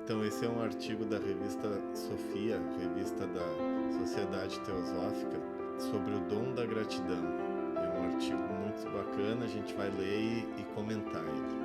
Então, esse é um artigo da revista Sofia, revista da Sociedade Teosófica, sobre o dom da gratidão. É um artigo muito bacana, a gente vai ler e comentar ele.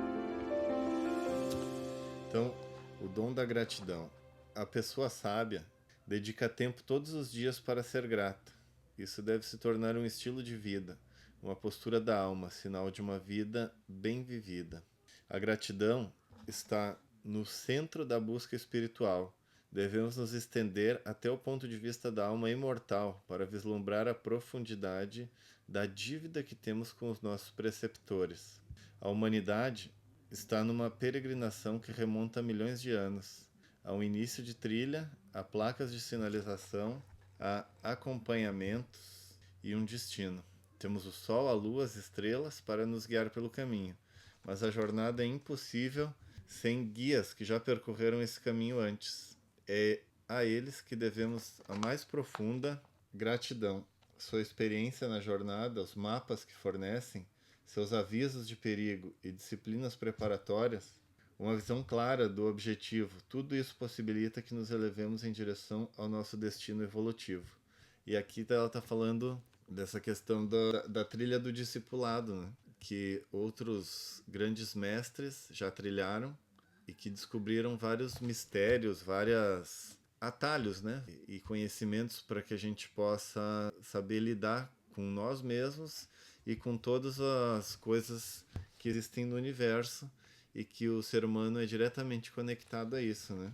Então, o dom da gratidão. A pessoa sábia dedica tempo todos os dias para ser grata. Isso deve se tornar um estilo de vida, uma postura da alma, sinal de uma vida bem vivida. A gratidão está no centro da busca espiritual. Devemos nos estender até o ponto de vista da alma imortal para vislumbrar a profundidade da dívida que temos com os nossos preceptores. A humanidade está numa peregrinação que remonta a milhões de anos. Há um início de trilha, há placas de sinalização, há acompanhamentos e um destino. Temos o sol, a lua, as estrelas para nos guiar pelo caminho, mas a jornada é impossível sem guias que já percorreram esse caminho antes. É a eles que devemos a mais profunda gratidão. Sua experiência na jornada, os mapas que fornecem, seus avisos de perigo e disciplinas preparatórias, uma visão clara do objetivo, tudo isso possibilita que nos elevemos em direção ao nosso destino evolutivo. E aqui ela está falando dessa questão da trilha do discipulado, né? Que outros grandes mestres já trilharam e que descobriram vários mistérios, vários atalhos, né? E conhecimentos para que a gente possa saber lidar com nós mesmos e com todas as coisas que existem no universo e que o ser humano é diretamente conectado a isso, né?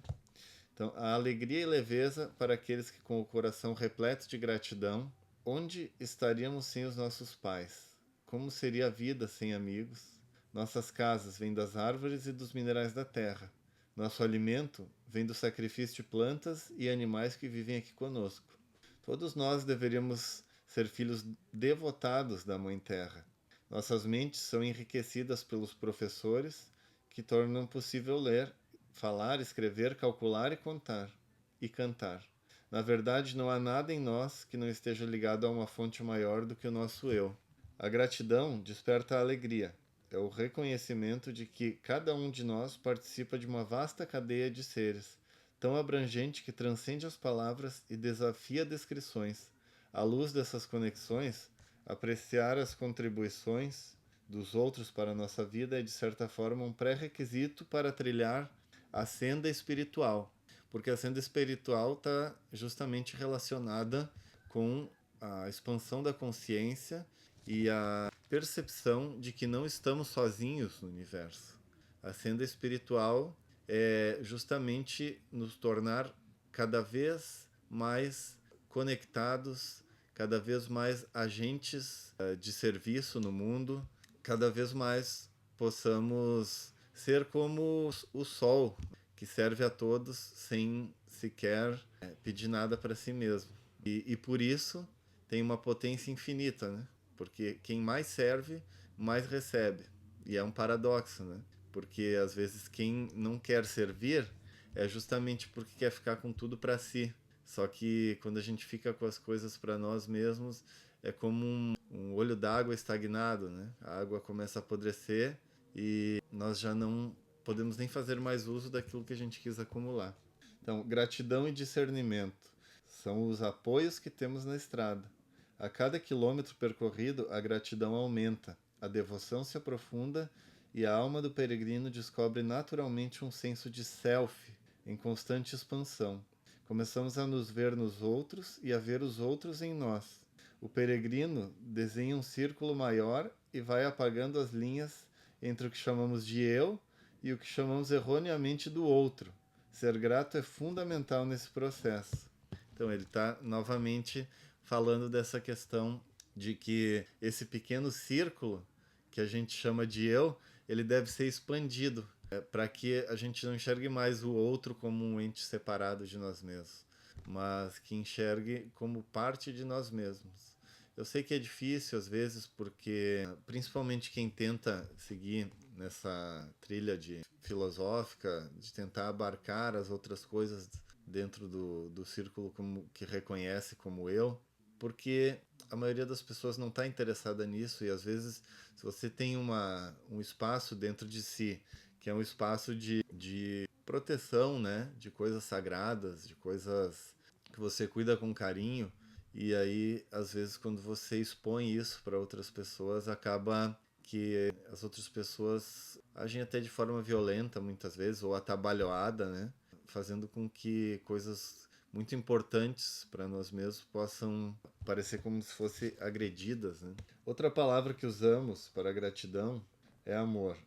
Então, a alegria e leveza para aqueles que com o coração repleto de gratidão. Onde estaríamos sem os nossos pais? Como seria a vida sem amigos? Nossas casas vêm das árvores e dos minerais da terra. Nosso alimento vem do sacrifício de plantas e animais que vivem aqui conosco. Todos nós deveríamos ser filhos devotados da Mãe Terra. Nossas mentes são enriquecidas pelos professores que tornam possível ler, falar, escrever, calcular e contar e cantar. Na verdade, não há nada em nós que não esteja ligado a uma fonte maior do que o nosso eu. A gratidão desperta a alegria. É o reconhecimento de que cada um de nós participa de uma vasta cadeia de seres, tão abrangente que transcende as palavras e desafia descrições. À luz dessas conexões, apreciar as contribuições dos outros para a nossa vida é, de certa forma, um pré-requisito para trilhar a senda espiritual, porque a senda espiritual está justamente relacionada com a expansão da consciência e a percepção de que não estamos sozinhos no universo. A senda espiritual é justamente nos tornar cada vez mais conectados, cada vez mais agentes de serviço no mundo, cada vez mais possamos ser como o sol, que serve a todos sem sequer pedir nada para si mesmo. E por isso tem uma potência infinita, né? Porque quem mais serve, mais recebe. E é um paradoxo, né? Porque às vezes quem não quer servir é justamente porque quer ficar com tudo para si. Só que quando a gente fica com as coisas para nós mesmos, é como um olho d'água estagnado, né? A água começa a apodrecer e nós já não podemos nem fazer mais uso daquilo que a gente quis acumular. Então, gratidão e discernimento são os apoios que temos na estrada. A cada quilômetro percorrido, a gratidão aumenta, a devoção se aprofunda e a alma do peregrino descobre naturalmente um senso de self em constante expansão. Começamos a nos ver nos outros e a ver os outros em nós. O peregrino desenha um círculo maior e vai apagando as linhas entre o que chamamos de eu e o que chamamos erroneamente do outro. Ser grato é fundamental nesse processo. Então ele está novamente falando dessa questão de que esse pequeno círculo que a gente chama de eu, ele deve ser expandido para que a gente não enxergue mais o outro como um ente separado de nós mesmos, mas que enxergue como parte de nós mesmos. Eu sei que é difícil às vezes, porque principalmente quem tenta seguir nessa trilha de filosófica, de tentar abarcar as outras coisas dentro do círculo como, que reconhece como eu, porque a maioria das pessoas não está interessada nisso e às vezes se você tem um espaço dentro de si que é um espaço de proteção, né? De coisas sagradas, de coisas que você cuida com carinho. E aí, às vezes, quando você expõe isso para outras pessoas, acaba que as outras pessoas agem até de forma violenta, muitas vezes, ou atabalhoada, né? Fazendo com que coisas muito importantes para nós mesmos possam parecer como se fossem agredidas, né? Outra palavra que usamos para gratidão é amor.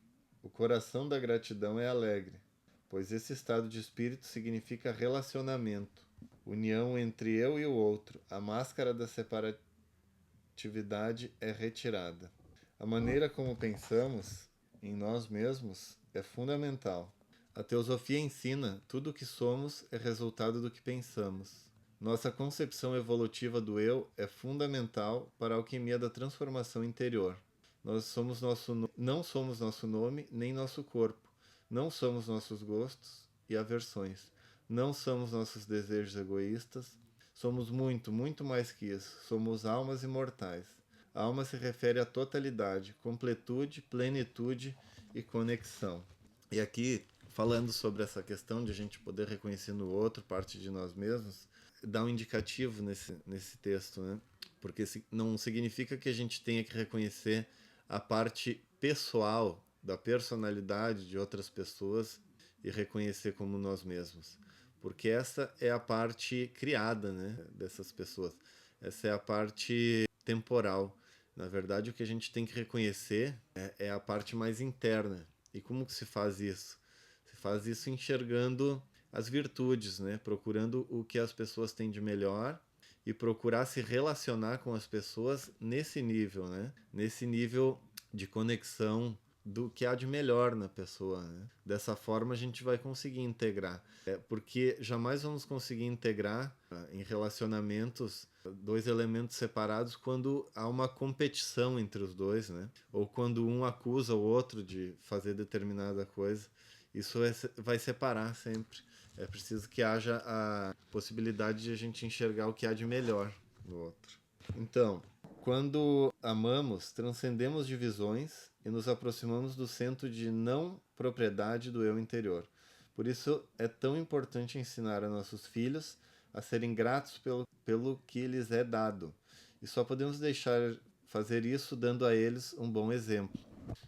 O coração da gratidão é alegre, pois esse estado de espírito significa relacionamento, união entre eu e o outro. A máscara da separatividade é retirada. A maneira como pensamos em nós mesmos é fundamental. A teosofia ensina: tudo o que somos é resultado do que pensamos. Nossa concepção evolutiva do eu é fundamental para a alquimia da transformação interior. Não somos nosso nome nem nosso corpo. Não somos nossos gostos e aversões. Não somos nossos desejos egoístas. Somos muito, muito mais que isso. Somos almas imortais. A alma se refere à totalidade, completude, plenitude e conexão. E aqui, falando sobre essa questão de a gente poder reconhecer no outro parte de nós mesmos, dá um indicativo nesse texto, né? Porque não significa que a gente tenha que reconhecer a parte pessoal da personalidade de outras pessoas e reconhecer como nós mesmos. Porque essa é a parte criada, né, dessas pessoas. Essa é a parte temporal. Na verdade, o que a gente tem que reconhecer é a parte mais interna. E como que se faz isso? Se faz isso enxergando as virtudes, né? Procurando o que as pessoas têm de melhor e procurar se relacionar com as pessoas nesse nível, né? Nesse nível de conexão do que há de melhor na pessoa, né? Dessa forma a gente vai conseguir integrar. Porque jamais vamos conseguir integrar em relacionamentos dois elementos separados quando há uma competição entre os dois, né? Ou quando um acusa o outro de fazer determinada coisa. Isso vai separar sempre. É preciso que haja a possibilidade de a gente enxergar o que há de melhor no outro. Então, quando amamos, transcendemos divisões e nos aproximamos do centro de não propriedade do eu interior. Por isso é tão importante ensinar a nossos filhos a serem gratos pelo que lhes é dado. E só podemos deixar fazer isso dando a eles um bom exemplo.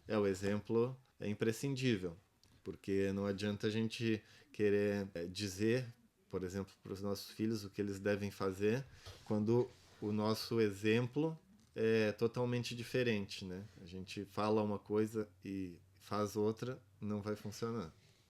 O exemplo é imprescindível, porque não adianta a gente querer dizer, por exemplo, para os nossos filhos o que eles devem fazer, quando o nosso exemplo é totalmente diferente, né? A gente fala uma coisa e faz outra, não vai funcionar.